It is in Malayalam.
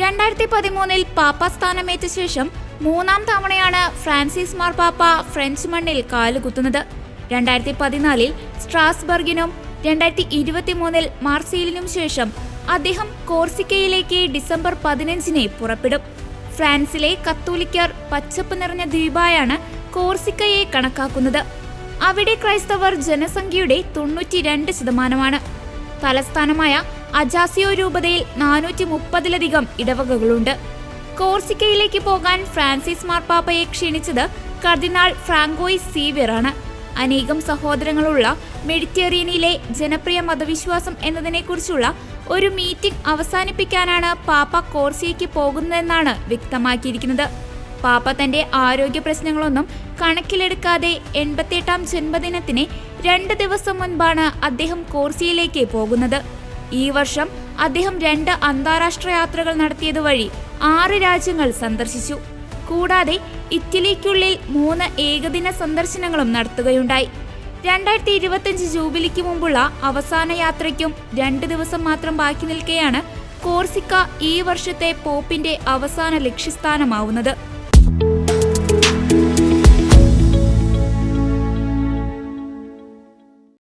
2013 പാപ്പ സ്ഥാനമേറ്റ ശേഷം 3-ാം തവണയാണ് ഫ്രാൻസിസ് മാർപ്പാപ്പ ഫ്രഞ്ച് മണ്ണിൽ കാലുകുത്തുന്നത്. 2014 സ്ട്രാസ്ബർഗിനും 2023 മാർസെയിലിനും ശേഷം അദ്ദേഹം കോർസിക്കയിലേക്ക് ഡിസംബർ 15 പുറപ്പെടും. ഫ്രാൻസിലെ കത്തോലിക്കർ പച്ചപ്പ് നിറഞ്ഞ ദ്വീപായാണ് കോർസിക്കയെ കണക്കാക്കുന്നത്. അവിടെ ക്രൈസ്തവർ ജനസംഖ്യയുടെ 92%. തലസ്ഥാനമായ അജാസിയോ രൂപതയിൽ 430-ലധികം ഇടവകകളുണ്ട്. കോർസിക്കയിലേക്ക് പോകാൻ ഫ്രാൻസിസ് മാർപ്പാപ്പയെ ക്ഷണിച്ചത് കർദിനാൾ ഫ്രാങ്കോയിസ് സീവിയർ ആണ്. അനേകം സഹോദരങ്ങളുള്ള മെഡിറ്ററേനിയനിലെ ജനപ്രിയ മതവിശ്വാസം എന്നതിനെക്കുറിച്ചുള്ള ഒരു മീറ്റിംഗ് അവസാനിപ്പിക്കാനാണ് പാപ്പ കോർസിയയ്ക്ക് പോകുന്നതെന്നാണ് വ്യക്തമാക്കിയിരിക്കുന്നത്. പാപ്പ തന്റെ ആരോഗ്യ പ്രശ്നങ്ങളൊന്നും കണക്കിലെടുക്കാതെ 88-ാം ജന്മദിനത്തിന് 2 ദിവസം മുൻപാണ് അദ്ദേഹം കോർസിയയിലേക്ക് പോകുന്നത്. ഈ വർഷം അദ്ദേഹം 2 അന്താരാഷ്ട്ര യാത്രകൾ നടത്തിയതുവഴി 6 രാജ്യങ്ങൾ സന്ദർശിച്ചു. കൂടാതെ ഇറ്റലിക്കുള്ളിൽ 3 ഏകദിന സന്ദർശനങ്ങളും നടത്തുകയുണ്ടായി. 2025 ജൂബിലിക്ക് മുമ്പുള്ള അവസാന യാത്രയ്ക്കും 2 ദിവസം മാത്രം ബാക്കി നിൽക്കെയാണ് കോർസിക്ക ഈ വർഷത്തെ പോപ്പിന്റെ അവസാന ലക്ഷ്യസ്ഥാനമാവുന്നത്.